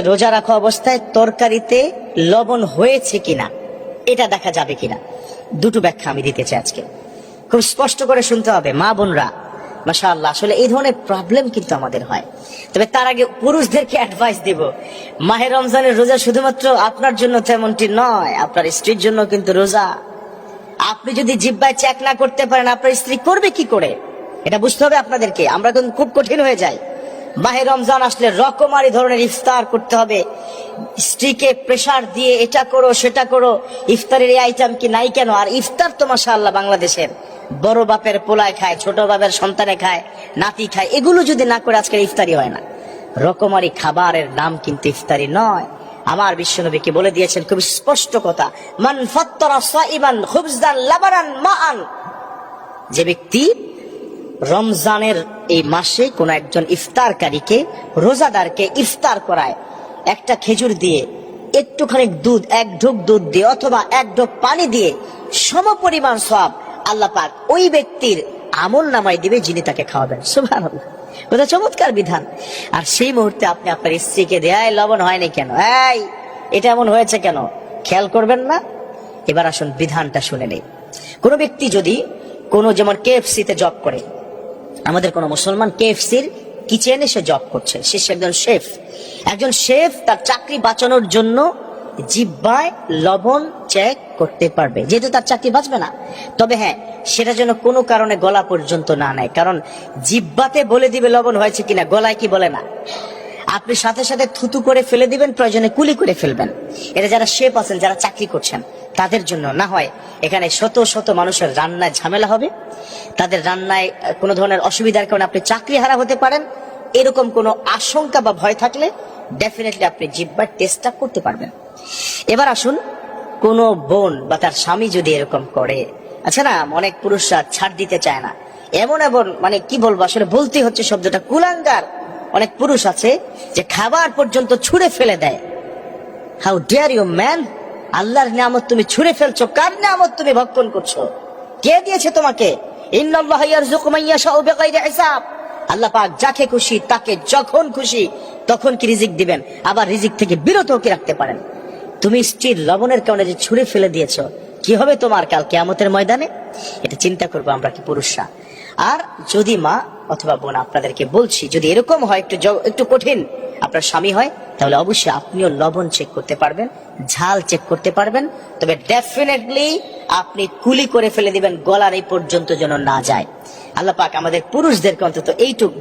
রোজা রাখা অবস্থায় তরকারিতে লবণ হয়েছে কিনা এটা দেখা যাবে কিনা, দুটো ব্যাখ্যা আমি দিতে চাই আজকে। খুব স্পষ্ট করে শুনতে হবে মা বোনরা, মাশাআল্লাহ। আসলে এই ধরনের প্রবলেম কিন্তু আমাদের হয়। তবে তার আগে পুরুষদেরকে অ্যাডভাইস দেব, মাহে রমজানের রোজা শুধুমাত্র আপনার জন্য তেমনটি নয়, আপনার স্ত্রীর জন্য কিন্তু রোজা। আপনি যদি জিহ্বায় চেক না করতে পারেন আপনার স্ত্রী করবে কি করে, এটা বুঝতে হবে আপনাদেরকে। আমরা কিন্তু খুব কঠিন হয়ে যাই। মাহে রমজান আসলে রকমারি ধরনের ইফতার করতে হবে, স্ত্রীকে প্রেসার দিয়ে এটা করো সেটা করো, ইফতারের এই আইটেম কি নাই কেন। আর ইফতার তো মাশাআল্লাহ বাংলাদেশের বড় বাপের পোলায় খায়, ছোট বাপের সন্তানে খায়, নাতি খায়, এগুলো যদি না করে আজকের ইফতারি হয় না। রকমারি খাবারের নাম কিন্তু ইফতারি নয়। আমার বিশ্বনবী কি বলে দিয়েছেন খুব স্পষ্ট কথা, মান ফাত্তারা সাইবান খুবজান লাবানান মাআন, যে ব্যক্তি রমজানের এই মাসে কোন একজন ইফতারকারীকে, রোজাদারকে ইফতার করায় একটা খেজুর দিয়ে, একটুখানি দুধ, এক ঢোক দুধ দিয়ে অথবা এক ঢোক পানি দিয়ে, সমপরিমাণ সওয়াব আল্লাহ পাক ওই ব্যক্তির আমল নামায় দিবে যিনি তাকে খাওয়াবেন। সুবহানাল্লাহ, কত চমৎকার বিধান। আর সেই মুহূর্তে আপনি আপনার স্ত্রীকে দেয় লবণ হয়নি কেন, এই এটা এমন হয়েছে কেন, খেয়াল করবেন না। এবার আসুন বিধানটা শুনে নেই। কোন ব্যক্তি যদি কোনো, যেমন KFC তে জব করে, আমাদের কোন মুসলমান KFC-র কিচেনে সে জব করছে, সে একজন শেফ তার চাকরি বাঁচানোর জন্য জিহ্বায় লবণ চেক করতে পারবে, যেহেতু তার চাকরি বাঁচবে না। তবে হ্যাঁ, সেটা যেন কোনো কারণে গলা পর্যন্ত না নেয়, কারণ জিহ্বাতে বলে দিবে লবণ হয়েছে কিনা, গলায় কি বলে না। আপনি সাথে সাথে থুতু করে ফেলে দিবেন, প্রয়োজনে কুলি করে ফেলবেন। এটা যারা শেফ আছেন, যারা চাকরি করছেন তাদের জন্য, না হয় এখানে শত শত মানুষের রান্নায় ঝামেলা হবে, তাদের রান্নায় কোনো ধরনের অসুবিধার কারণে আপনি চাকরি হারা হতে পারেন। এরকম কোনো আশঙ্কা বা ভয় থাকলে ডেফিনেটলি আপনি জিহ্বার টেস্টটা করতে পারবেন। এবার আসুন, কোন বোন বা তার স্বামী যদি এরকম করে, আচ্ছা না, অনেক পুরুষরা ছাড় দিতে চায় না, এমন মানে কি বলবো, আসলে বলতে হচ্ছে শব্দটা, কুলাঙ্গার অনেক পুরুষ আছে যে খাবার পর্যন্ত ছুঁড়ে ফেলে দেয়। হাউ ডেয়ার ইউ ম্যান, আল্লাহর নিয়ামত তুমি ছুঁড়ে ফেলছো, কার নিয়ামত তুমি ভক্ষণ করছো, কে দিয়েছে তোমাকে? ইন্নাল্লাহা ইয়ারযুকু মান ইয়াশাউ বিগাইরি হিসাব, আল্লাহ পাক যাকে খুশি তাকে যখন খুশি তখন কি রিজিক দিবেন, আবার রিজিক থেকে বিরত কি রাখতে পারেন। তুমি স্ত্রীর লবণের কারণে যে ছুঁড়ে ফেলে দিয়েছো, কি হবে তোমার কাল কিয়ামতের ময়দানে, এটা চিন্তা করবো আমরা কি পুরুষরা। আর যদি মা অথবা বোন, আপনাদেরকে বলছি, যদি এরকম হয় একটু কঠিন আপনার স্বামী হয়, তাহলে অবশ্যই আপনিও লবণ চেক করতে পারবেন, ঝাল চেক করতে পারবেন। তবে ডেফিনেটলি আপনি কুলি করে ফেলে দিবেন, গলার এই পর্যন্ত যেন না যায়। আল্লাহ পাক আমাদের পুরুষদেরকে অন্তত এইটুক